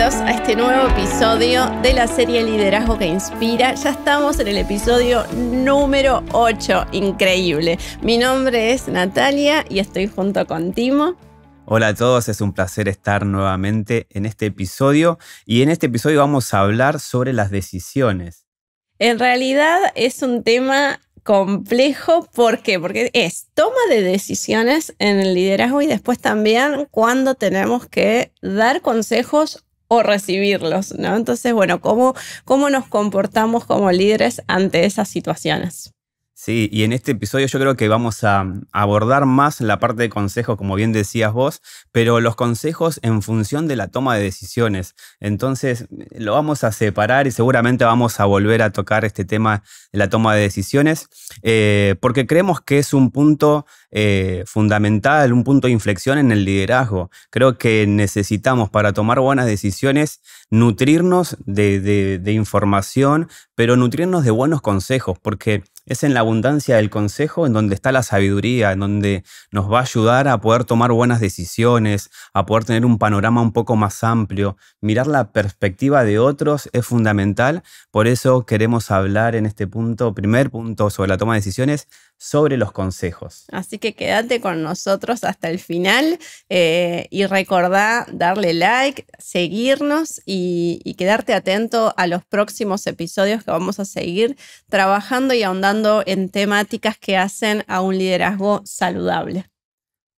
bienvenidos a este nuevo episodio de la serie Liderazgo que Inspira. Ya estamos en el episodio número 8, increíble. Mi nombre es Natalia y estoy junto con Timo. Hola a todos, es un placer estar nuevamente en este episodio y en este episodio vamos a hablar sobre las decisiones. En realidad es un tema complejo. ¿Por qué? Porque es toma de decisiones en el liderazgo y después también cuando tenemos que dar consejos o recibirlos, ¿no? Entonces, bueno, ¿cómo nos comportamos como líderes ante esas situaciones? Sí, y en este episodio yo creo que vamos a abordar más la parte de consejos, como bien decías vos, pero los consejos en función de la toma de decisiones. Entonces lo vamos a separar y seguramente vamos a volver a tocar este tema de la toma de decisiones, porque creemos que es un punto fundamental, un punto de inflexión en el liderazgo. Creo que necesitamos para tomar buenas decisiones nutrirnos de información, pero nutrirnos de buenos consejos, porque es en la abundancia del consejo en donde está la sabiduría, en donde nos va a ayudar a poder tomar buenas decisiones, a poder tener un panorama un poco más amplio. Mirar la perspectiva de otros es fundamental. Por eso queremos hablar en este punto, primer punto sobre la toma de decisiones, sobre los consejos. Así que quédate con nosotros hasta el final y recordá darle like, seguirnos y quedarte atento a los próximos episodios que vamos a seguir trabajando y ahondando en temáticas que hacen a un liderazgo saludable.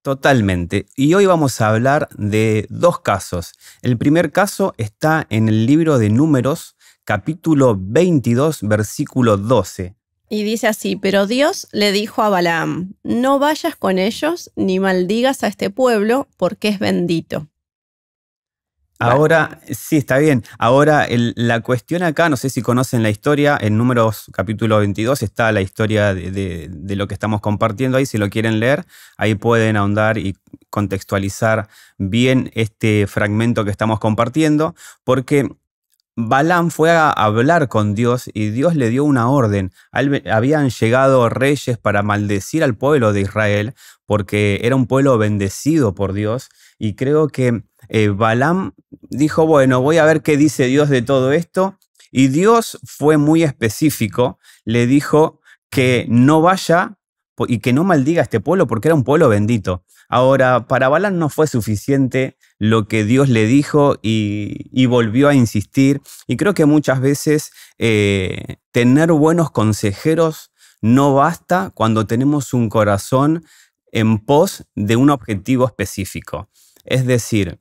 Totalmente. Y hoy vamos a hablar de dos casos. El primer caso está en el libro de Números, capítulo 22, versículo 12. Y dice así: pero Dios le dijo a Balaam: no vayas con ellos ni maldigas a este pueblo porque es bendito. Ahora, sí, está bien. Ahora, la cuestión acá, no sé si conocen la historia, en Números capítulo 22 está la historia de lo que estamos compartiendo ahí. Si lo quieren leer, ahí pueden ahondar y contextualizar bien este fragmento que estamos compartiendo, porque Balaam fue a hablar con Dios y Dios le dio una orden. Habían llegado reyes para maldecir al pueblo de Israel porque era un pueblo bendecido por Dios, y creo que Balaam dijo, bueno, voy a ver qué dice Dios de todo esto, y Dios fue muy específico, le dijo que no vaya y que no maldiga a este pueblo porque era un pueblo bendito. Ahora, para Balaam no fue suficiente lo que Dios le dijo y volvió a insistir. Y creo que muchas veces tener buenos consejeros no basta cuando tenemos un corazón en pos de un objetivo específico. Es decir,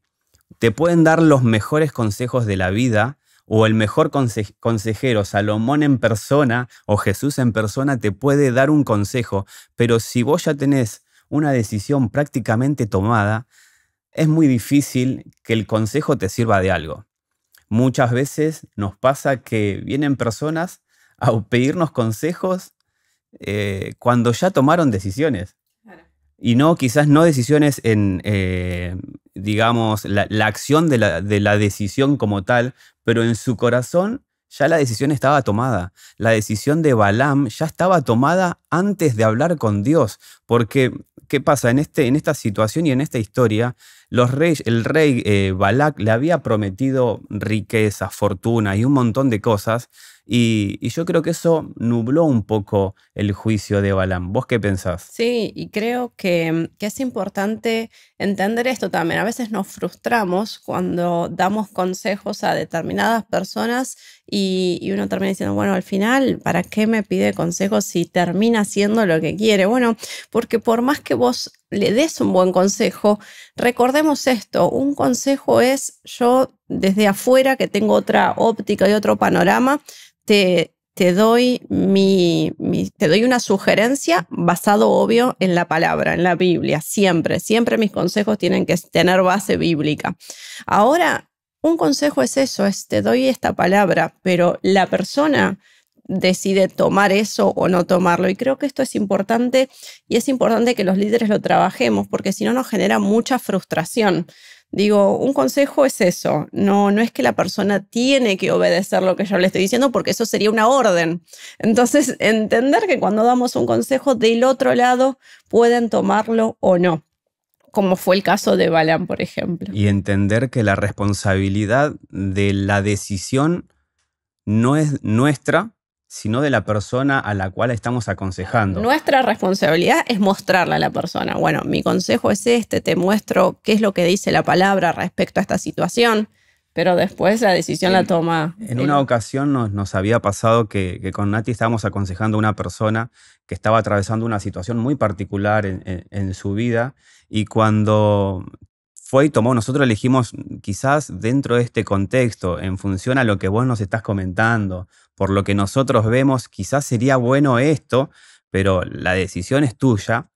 te pueden dar los mejores consejos de la vida, o el mejor consejero, Salomón en persona o Jesús en persona, te puede dar un consejo, pero si vos ya tenés una decisión prácticamente tomada, es muy difícil que el consejo te sirva de algo. Muchas veces nos pasa que vienen personas a pedirnos consejos cuando ya tomaron decisiones. Y quizás no decisiones en, digamos, la acción de la decisión como tal, pero en su corazón ya la decisión estaba tomada. La decisión de Balaam ya estaba tomada antes de hablar con Dios. Porque, ¿qué pasa? En esta situación y en esta historia, el rey Balac le había prometido riqueza, fortuna y un montón de cosas. Y yo creo que eso nubló un poco el juicio de Balaam. ¿Vos qué pensás? Sí, y creo que es importante entender esto también. A veces nos frustramos cuando damos consejos a determinadas personas y uno termina diciendo, bueno, al final, ¿para qué me pide consejos si termina haciendo lo que quiere? Bueno, porque por más que vos le des un buen consejo, recordemos esto, un consejo es yo desde afuera que tengo otra óptica y otro panorama, te doy una sugerencia basado, obvio, en la palabra, en la Biblia. Siempre mis consejos tienen que tener base bíblica. Ahora, un consejo es eso, te doy esta palabra, pero la persona decide tomar eso o no tomarlo. Y creo que esto es importante y es importante que los líderes lo trabajemos porque si no nos genera mucha frustración. Digo, un consejo es eso, no es que la persona tiene que obedecer lo que yo le estoy diciendo porque eso sería una orden. Entonces, entender que cuando damos un consejo del otro lado pueden tomarlo o no. como fue el caso de Balaam, por ejemplo. Y entender que la responsabilidad de la decisión no es nuestra, sino de la persona a la cual estamos aconsejando. Nuestra responsabilidad es mostrarle a la persona, bueno, mi consejo es este, te muestro qué es lo que dice la palabra respecto a esta situación, pero después la decisión la toma. En una ocasión nos había pasado que con Nati estábamos aconsejando a una persona que estaba atravesando una situación muy particular en su vida, y cuando fue y tomó, nosotros elegimos quizás dentro de este contexto, en función a lo que vos nos estás comentando, por lo que nosotros vemos, quizás sería bueno esto, pero la decisión es tuya.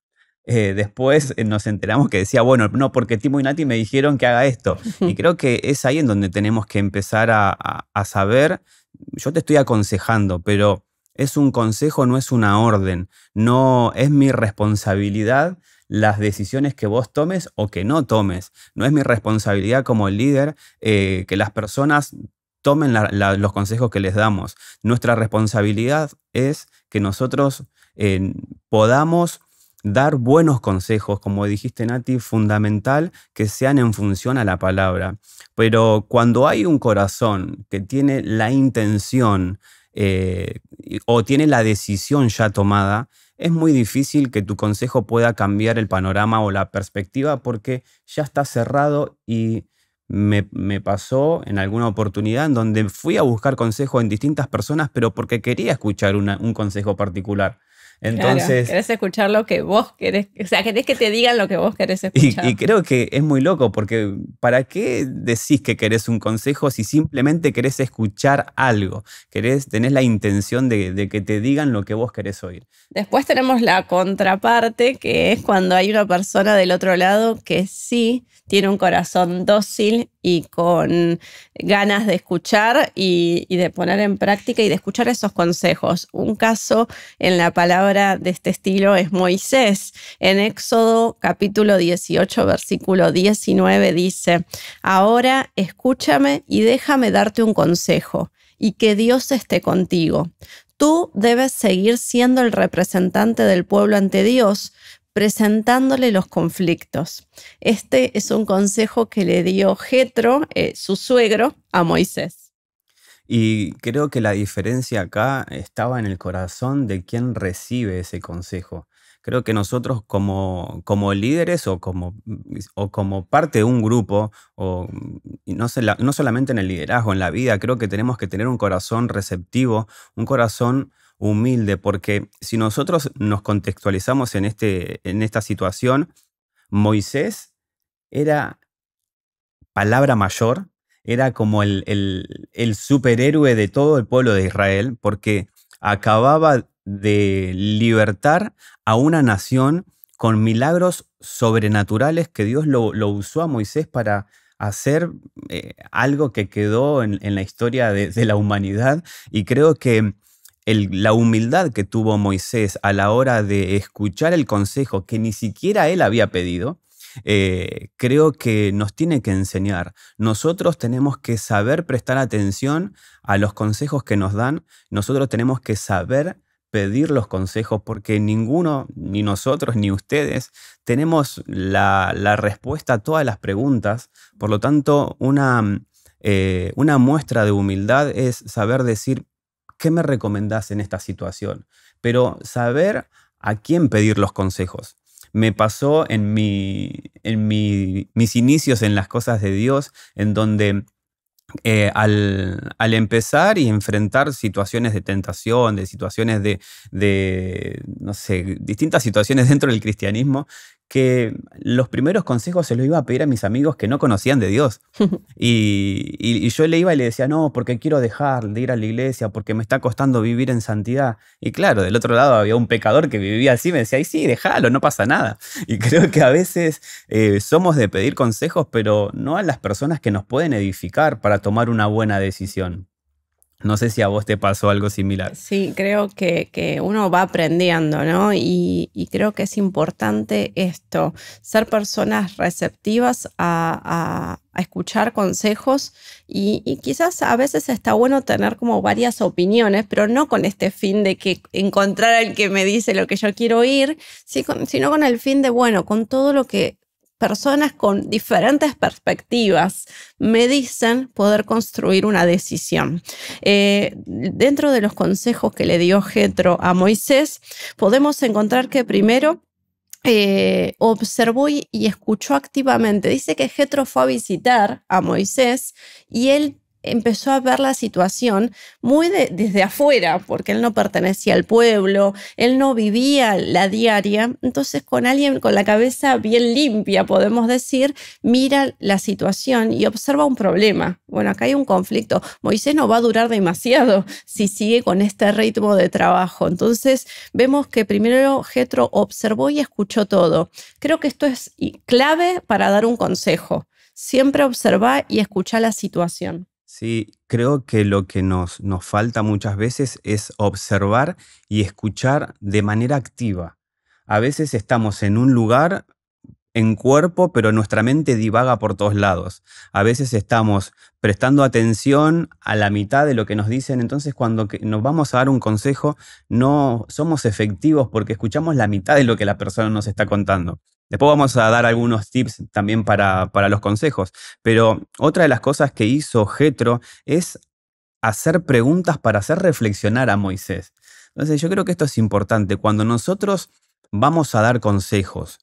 Después nos enteramos que decía, bueno, no, porque Timo y Nati me dijeron que haga esto. Y creo que es ahí en donde tenemos que empezar a saber, yo te estoy aconsejando, pero es un consejo, no es una orden. No es mi responsabilidad las decisiones que vos tomes o que no tomes. No es mi responsabilidad como líder que las personas tomen los consejos que les damos. Nuestra responsabilidad es que nosotros podamos dar buenos consejos, como dijiste, Nati, fundamental que sean en función a la palabra. Pero cuando hay un corazón que tiene la intención o tiene la decisión ya tomada, es muy difícil que tu consejo pueda cambiar el panorama o la perspectiva, porque ya está cerrado. Y me pasó en alguna oportunidad en donde fui a buscar consejo en distintas personas, pero porque quería escuchar un consejo particular. Entonces, claro, querés escuchar lo que vos querés, o sea, querés que te digan lo que vos querés escuchar. Y creo que es muy loco, porque ¿para qué decís que querés un consejo si simplemente querés escuchar algo? Tenés la intención de que te digan lo que vos querés oír. Después tenemos la contraparte, que es cuando hay una persona del otro lado que sí tiene un corazón dócil y con ganas de escuchar y de poner en práctica y de escuchar esos consejos. Un caso en la palabra de este estilo es Moisés. En Éxodo capítulo 18, versículo 19 dice: ahora escúchame y déjame darte un consejo, y que Dios esté contigo. Tú debes seguir siendo el representante del pueblo ante Dios, presentándole los conflictos. Este es un consejo que le dio Jetro, su suegro, a Moisés. Y creo que la diferencia acá estaba en el corazón de quien recibe ese consejo. Creo que nosotros como líderes o como parte de un grupo, y no solamente en el liderazgo, en la vida, creo que tenemos que tener un corazón receptivo, un corazón humilde, porque si nosotros nos contextualizamos en esta situación, Moisés era palabra mayor, era como el superhéroe de todo el pueblo de Israel, porque acababa de libertar a una nación con milagros sobrenaturales que Dios lo usó a Moisés para hacer algo que quedó en la historia de la humanidad. Y creo que la humildad que tuvo Moisés a la hora de escuchar el consejo que ni siquiera él había pedido, creo que nos tiene que enseñar. Nosotros tenemos que saber prestar atención a los consejos que nos dan. Nosotros tenemos que saber pedir los consejos, porque ninguno, ni nosotros ni ustedes, tenemos la respuesta a todas las preguntas. Por lo tanto, una muestra de humildad es saber decir: ¿qué me recomendás en esta situación? Pero saber a quién pedir los consejos. Me pasó en mis inicios en las cosas de Dios, en donde al empezar y enfrentar situaciones de tentación, de situaciones no sé, distintas situaciones dentro del cristianismo, que los primeros consejos se los iba a pedir a mis amigos que no conocían de Dios. Y yo le iba y le decía: no, porque quiero dejar de ir a la iglesia, porque me está costando vivir en santidad. Y claro, del otro lado había un pecador que vivía así, me decía: ay, sí, déjalo, no pasa nada. Y creo que a veces somos de pedir consejos, pero no a las personas que nos pueden edificar para tomar una buena decisión. No sé si a vos te pasó algo similar. Sí, creo que uno va aprendiendo, ¿no? Y creo que es importante esto, ser personas receptivas a escuchar consejos y quizás a veces está bueno tener como varias opiniones, pero no con este fin de que encontrar al que me dice lo que yo quiero oír, sino con el fin de, bueno, con todo lo que personas con diferentes perspectivas me dicen poder construir una decisión. Dentro de los consejos que le dio Jetro a Moisés, podemos encontrar que primero observó y escuchó activamente. Dice que Jetro fue a visitar a Moisés y él empezó a ver la situación muy desde afuera, porque él no pertenecía al pueblo, él no vivía la diaria. Entonces, con alguien con la cabeza bien limpia, podemos decir, mira la situación y observa un problema. Bueno, acá hay un conflicto. Moisés no va a durar demasiado si sigue con este ritmo de trabajo. Entonces, vemos que primero Jetro observó y escuchó todo. Creo que esto es clave para dar un consejo. Siempre observa y escucha la situación. Sí, creo que lo que nos falta muchas veces es observar y escuchar de manera activa. A veces estamos en un lugar en cuerpo, pero nuestra mente divaga por todos lados. A veces estamos prestando atención a la mitad de lo que nos dicen, entonces cuando nos vamos a dar un consejo no somos efectivos porque escuchamos la mitad de lo que la persona nos está contando. Después vamos a dar algunos tips también para los consejos, pero otra de las cosas que hizo Jetro es hacer preguntas para hacer reflexionar a Moisés. Entonces yo creo que esto es importante. Cuando nosotros vamos a dar consejos,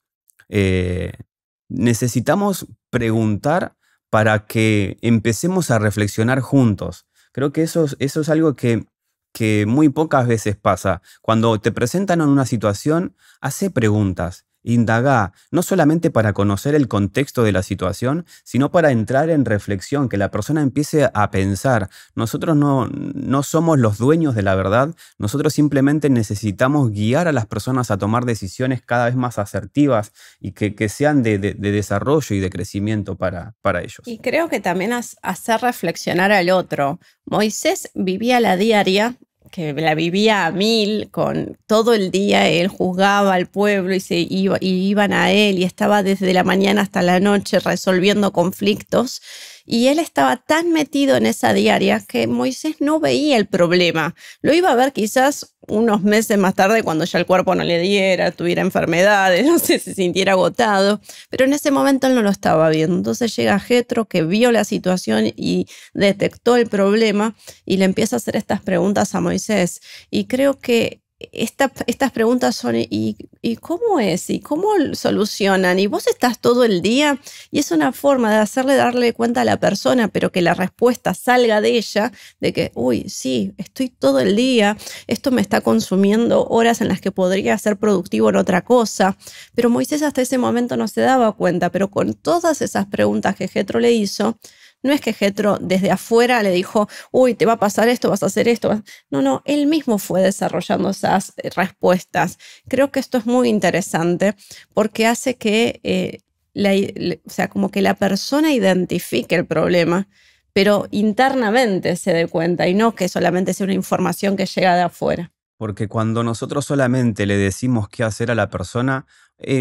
necesitamos preguntar para que empecemos a reflexionar juntos. Creo que eso es algo que muy pocas veces pasa. Cuando te presentan en una situación, hace preguntas. Indagá, no solamente para conocer el contexto de la situación, sino para entrar en reflexión, que la persona empiece a pensar. Nosotros no somos los dueños de la verdad, nosotros simplemente necesitamos guiar a las personas a tomar decisiones cada vez más asertivas y que sean de desarrollo y de crecimiento para ellos. Y creo que también hacer reflexionar al otro. Moisés vivía la diaria, que la vivía a mil, con todo el día él juzgaba al pueblo y iban a él y estaba desde la mañana hasta la noche resolviendo conflictos. Y él estaba tan metido en esa diaria que Moisés no veía el problema. Lo iba a ver quizás unos meses más tarde cuando ya el cuerpo no le diera, tuviera enfermedades, no sé, se sintiera agotado. Pero en ese momento él no lo estaba viendo. Entonces llega Jetro, que vio la situación y detectó el problema y le empieza a hacer estas preguntas a Moisés. Y creo que estas preguntas son, ¿y cómo es? ¿Y cómo solucionan? Y vos estás todo el día, y es una forma de darle cuenta a la persona, pero que la respuesta salga de ella, de que, uy, sí, estoy todo el día, esto me está consumiendo horas en las que podría ser productivo en otra cosa. Pero Moisés hasta ese momento no se daba cuenta, pero con todas esas preguntas que Jetro le hizo, no es que Jetro desde afuera le dijo, uy, te va a pasar esto, vas a hacer esto. No, él mismo fue desarrollando esas respuestas. Creo que esto es muy interesante porque hace que, o sea, como que la persona identifique el problema, pero internamente se dé cuenta y no que solamente sea una información que llega de afuera. Porque cuando nosotros solamente le decimos qué hacer a la persona,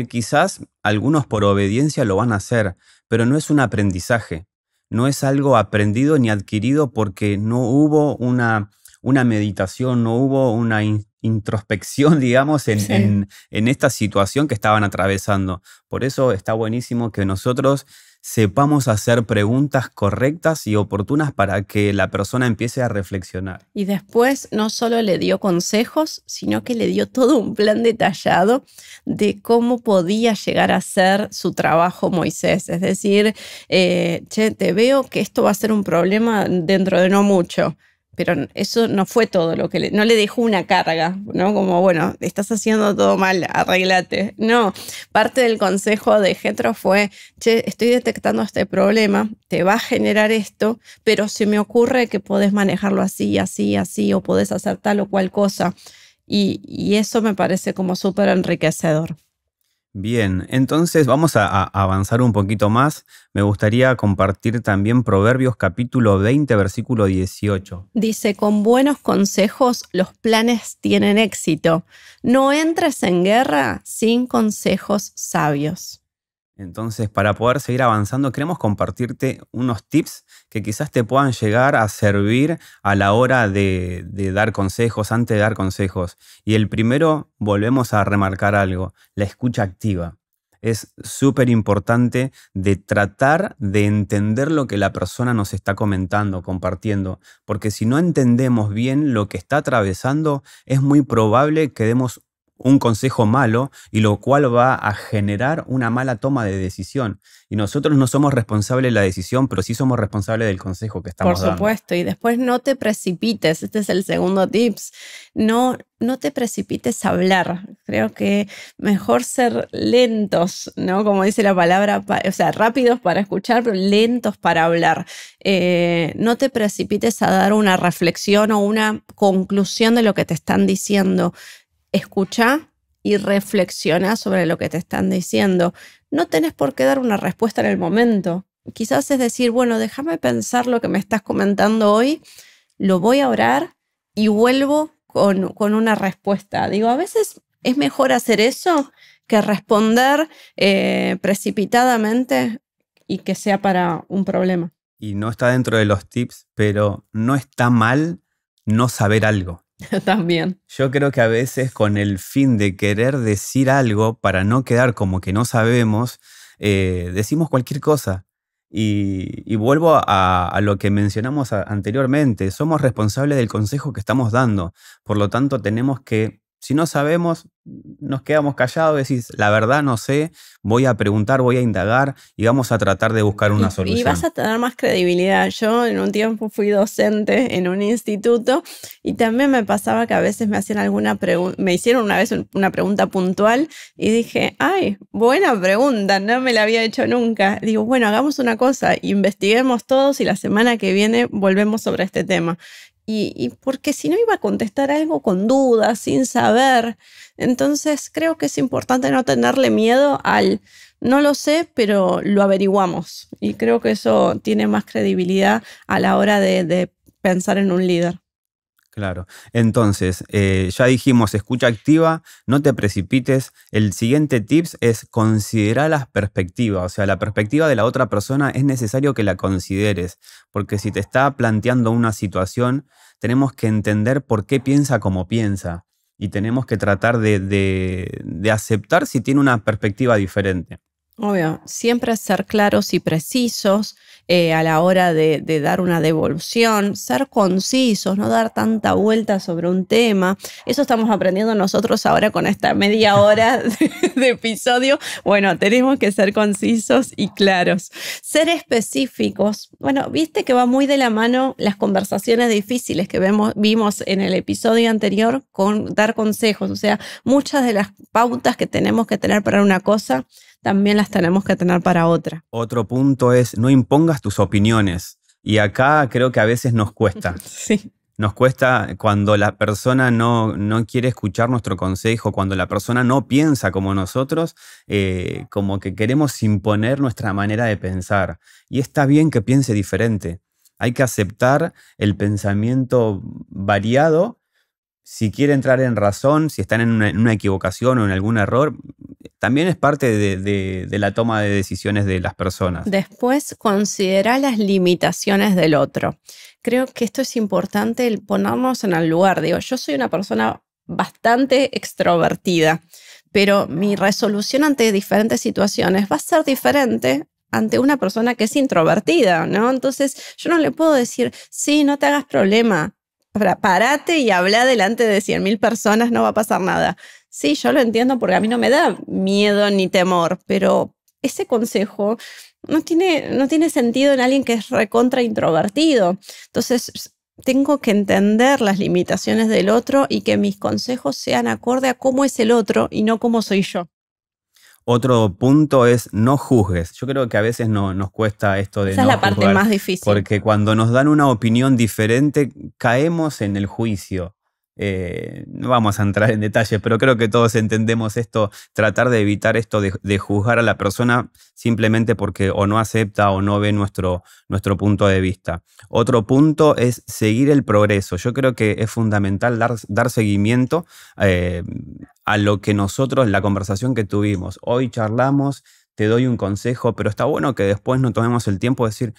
quizás algunos por obediencia lo van a hacer, pero no es un aprendizaje. No es algo aprendido ni adquirido porque no hubo una meditación, no hubo una introspección, digamos, en esta situación que estaban atravesando. Por eso está buenísimo que nosotros sepamos hacer preguntas correctas y oportunas para que la persona empiece a reflexionar. Y después no solo le dio consejos, sino que le dio todo un plan detallado de cómo podía llegar a ser su trabajo Moisés. Es decir, te veo que esto va a ser un problema dentro de no mucho. Pero eso no fue todo lo que no le dejó una carga, ¿no? Como, bueno, estás haciendo todo mal, arréglate. No, parte del consejo de Jetro fue, estoy detectando este problema, te va a generar esto, pero se me ocurre que podés manejarlo así, así, así, o podés hacer tal o cual cosa. Y eso me parece como súper enriquecedor. Bien, entonces vamos a avanzar un poquito más. Me gustaría compartir también Proverbios capítulo 20, versículo 18. Dice, con buenos consejos los planes tienen éxito. No entres en guerra sin consejos sabios. Entonces, para poder seguir avanzando, queremos compartirte unos tips que quizás te puedan llegar a servir a la hora de dar consejos, antes de dar consejos. Y el primero, volvemos a remarcar algo, la escucha activa. es súper importante de tratar de entender lo que la persona nos está comentando, compartiendo, porque si no entendemos bien lo que está atravesando, es muy probable que demos un consejo malo y lo cual va a generar una mala toma de decisión. Y nosotros no somos responsables de la decisión, pero sí somos responsables del consejo que estamos dando. Por supuesto, y después no te precipites, este es el segundo tips, no te precipites a hablar. Creo que mejor ser lentos, ¿no? Como dice la palabra, o sea, rápidos para escuchar, pero lentos para hablar. No te precipites a dar una reflexión o una conclusión de lo que te están diciendo. Escucha y reflexiona sobre lo que te están diciendo. No tenés por qué dar una respuesta en el momento. Quizás es decir, bueno, déjame pensar lo que me estás comentando hoy, lo voy a orar y vuelvo con una respuesta. Digo, a veces es mejor hacer eso que responder precipitadamente y que sea para un problema. Y no está dentro de los tips, pero no está mal no saber algo. También. Yo creo que a veces con el fin de querer decir algo para no quedar como que no sabemos, decimos cualquier cosa. Y vuelvo a lo que mencionamos anteriormente. Somos responsables del consejo que estamos dando. Por lo tanto, tenemos que, si no sabemos, nos quedamos callados, decís, la verdad no sé, voy a preguntar, voy a indagar y vamos a tratar de buscar una solución. Y vas a tener más credibilidad. Yo en un tiempo fui docente en un instituto y también me pasaba que a veces me hacían alguna pregunta, me hicieron una vez una pregunta puntual y dije, ay, buena pregunta, no me la había hecho nunca. Digo, bueno, hagamos una cosa, investiguemos todos y la semana que viene volvemos sobre este tema. Y porque si no iba a contestar algo con dudas, sin saber. Entonces creo que es importante no tenerle miedo al no lo sé, pero lo averiguamos. Y creo que eso tiene más credibilidad a la hora de pensar en un líder. Claro. Entonces, ya dijimos, escucha activa, no te precipites. El siguiente tips es considerar las perspectivas. O sea, la perspectiva de la otra persona es necesario que la consideres. Porque si te está planteando una situación, tenemos que entender por qué piensa como piensa. Y tenemos que tratar de aceptar si tiene una perspectiva diferente. Obvio, siempre ser claros y precisos a la hora de dar una devolución, ser concisos, no dar tanta vuelta sobre un tema. Eso estamos aprendiendo nosotros ahora con esta media hora de episodio. Bueno, tenemos que ser concisos y claros. Ser específicos. Bueno, viste que va muy de la mano las conversaciones difíciles que vimos en el episodio anterior con dar consejos. O sea, muchas de las pautas que tenemos que tener para una cosa también las tenemos que tener para otra. Otro punto es no impongas tus opiniones. Y acá creo que a veces nos cuesta. Sí. Nos cuesta cuando la persona no quiere escuchar nuestro consejo, cuando la persona no piensa como nosotros, como que queremos imponer nuestra manera de pensar. Y está bien que piense diferente. Hay que aceptar el pensamiento variado. Si quiere entrar en razón, si están en una equivocación o en algún error, también es parte de la toma de decisiones de las personas. Después, considera las limitaciones del otro. Creo que esto es importante, el ponernos en el lugar. Digo, yo soy una persona bastante extrovertida, pero mi resolución ante diferentes situaciones va a ser diferente ante una persona que es introvertida, ¿no? Entonces, yo no le puedo decir, sí, no te hagas problema. Parate y habla delante de 100.000 personas, no va a pasar nada. Sí, yo lo entiendo porque a mí no me da miedo ni temor, pero ese consejo no tiene sentido en alguien que es recontra introvertido. Entonces, tengo que entender las limitaciones del otro y que mis consejos sean acorde a cómo es el otro y no cómo soy yo. Otro punto es no juzgues. Yo creo que a veces nos cuesta esto de Esa no es la parte juzgar, más difícil. porque cuando nos dan una opinión diferente, caemos en el juicio. No vamos a entrar en detalles, pero creo que todos entendemos esto, tratar de evitar esto de juzgar a la persona simplemente porque o no acepta o no ve nuestro punto de vista. Otro punto es seguir el progreso. Yo creo que es fundamental dar seguimiento a lo que nosotros, la conversación que tuvimos. Hoy charlamos, te doy un consejo, pero está bueno que después no tomemos el tiempo de decir,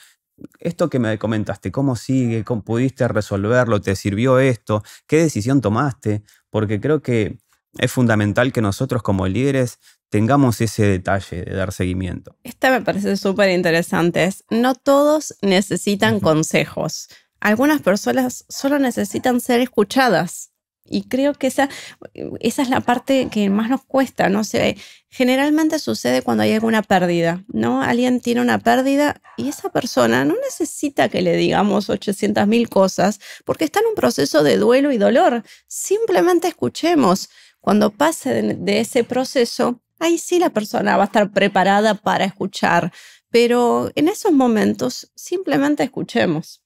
esto que me comentaste, ¿cómo sigue? ¿Cómo pudiste resolverlo? ¿Te sirvió esto? ¿Qué decisión tomaste? Porque creo que es fundamental que nosotros como líderes tengamos ese detalle de dar seguimiento. Esta me parece súper interesante. No todos necesitan consejos. Algunas personas solo necesitan ser escuchadas. Y creo que esa es la parte que más nos cuesta, ¿no? Generalmente sucede cuando hay alguna pérdida, ¿no? Alguien tiene una pérdida y esa persona no necesita que le digamos 800.000 cosas porque está en un proceso de duelo y dolor. Simplemente escuchemos. Cuando pase de ese proceso, ahí sí la persona va a estar preparada para escuchar. Pero en esos momentos, simplemente escuchemos.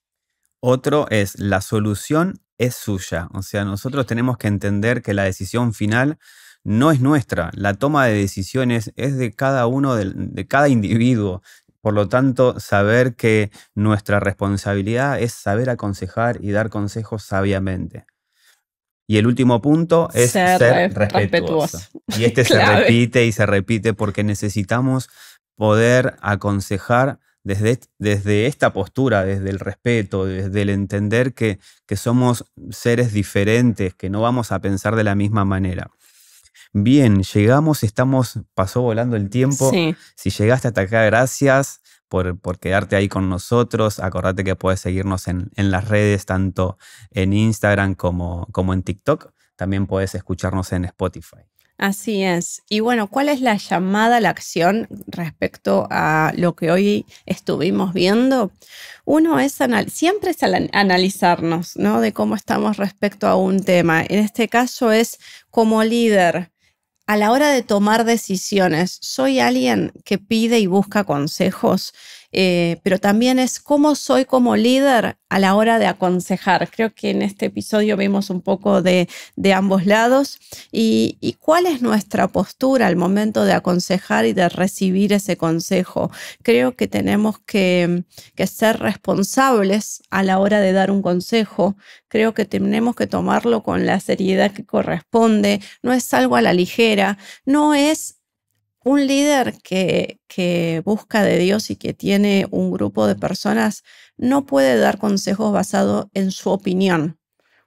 Otro es, la solución es suya. O sea, nosotros tenemos que entender que la decisión final no es nuestra. La toma de decisiones es de cada uno, de cada individuo. Por lo tanto, saber que nuestra responsabilidad es saber aconsejar y dar consejos sabiamente. Y el último punto es ser respetuoso. Y este se repite y se repite porque necesitamos poder aconsejar desde esta postura, desde el respeto, desde el entender que somos seres diferentes, que no vamos a pensar de la misma manera. Bien, pasó volando el tiempo. Sí. Si llegaste hasta acá, gracias por quedarte ahí con nosotros. Acordate que puedes seguirnos en las redes, tanto en Instagram como en TikTok. También puedes escucharnos en Spotify. Así es. Y bueno, ¿cuál es la llamada a la acción respecto a lo que hoy estuvimos viendo? Uno es siempre es analizarnos, ¿no? De cómo estamos respecto a un tema. En este caso es como líder. A la hora de tomar decisiones, soy alguien que pide y busca consejos, pero también es cómo soy como líder a la hora de aconsejar. Creo que en este episodio vimos un poco de ambos lados y cuál es nuestra postura al momento de aconsejar y de recibir ese consejo. Creo que tenemos que ser responsables a la hora de dar un consejo. Creo que tenemos que tomarlo con la seriedad que corresponde. No es algo a la ligera, no es un líder que busca de Dios y que tiene un grupo de personas, no puede dar consejos basados en su opinión.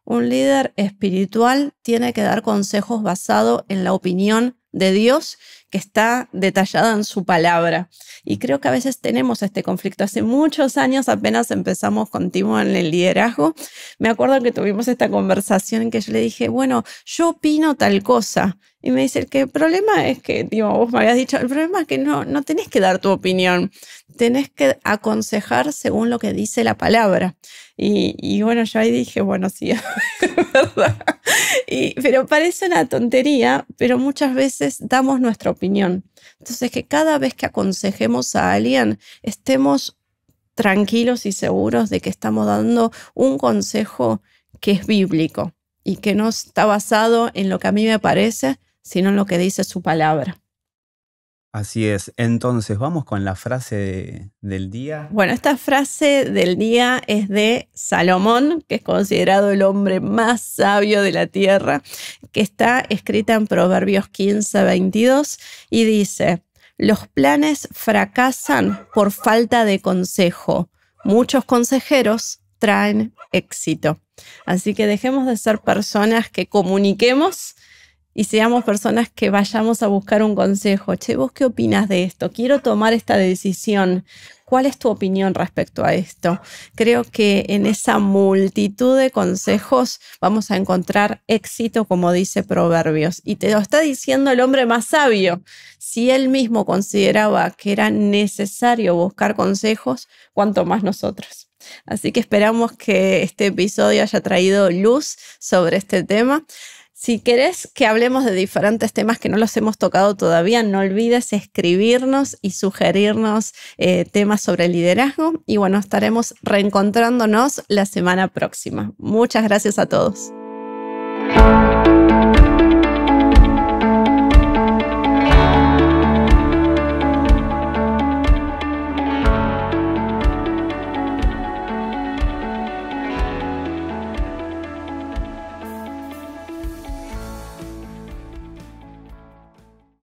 Un líder espiritual tiene que dar consejos basados en la opinión de Dios que está detallada en su palabra. Y creo que a veces tenemos este conflicto. Hace muchos años apenas empezamos contigo en el liderazgo. Me acuerdo que tuvimos esta conversación en que yo le dije, bueno, yo opino tal cosa. Y me dice, el problema es que, vos me habías dicho, el problema es que no tenés que dar tu opinión. Tenés que aconsejar según lo que dice la palabra. Y bueno, yo ahí dije, bueno, sí, es verdad. Pero parece una tontería, pero muchas veces damos nuestra opinión. Entonces, que cada vez que aconsejemos a alguien, estemos tranquilos y seguros de que estamos dando un consejo que es bíblico y que no está basado en lo que a mí me parece, sino en lo que dice su palabra. Así es. Entonces, vamos con la frase del día. Bueno, esta frase del día es de Salomón, que es considerado el hombre más sabio de la tierra, que está escrita en Proverbios 15:22 y dice: los planes fracasan por falta de consejo. Muchos consejeros traen éxito. Así que dejemos de ser personas que comuniquemos y seamos personas que vayamos a buscar un consejo. Che, ¿vos qué opinas de esto? Quiero tomar esta decisión. ¿Cuál es tu opinión respecto a esto? Creo que en esa multitud de consejos vamos a encontrar éxito, como dice Proverbios. Y te lo está diciendo el hombre más sabio. Si él mismo consideraba que era necesario buscar consejos, ¿cuánto más nosotros? Así que esperamos que este episodio haya traído luz sobre este tema. Si querés que hablemos de diferentes temas que no los hemos tocado todavía, no olvides escribirnos y sugerirnos temas sobre liderazgo. Y bueno, estaremos reencontrándonos la semana próxima. Muchas gracias a todos.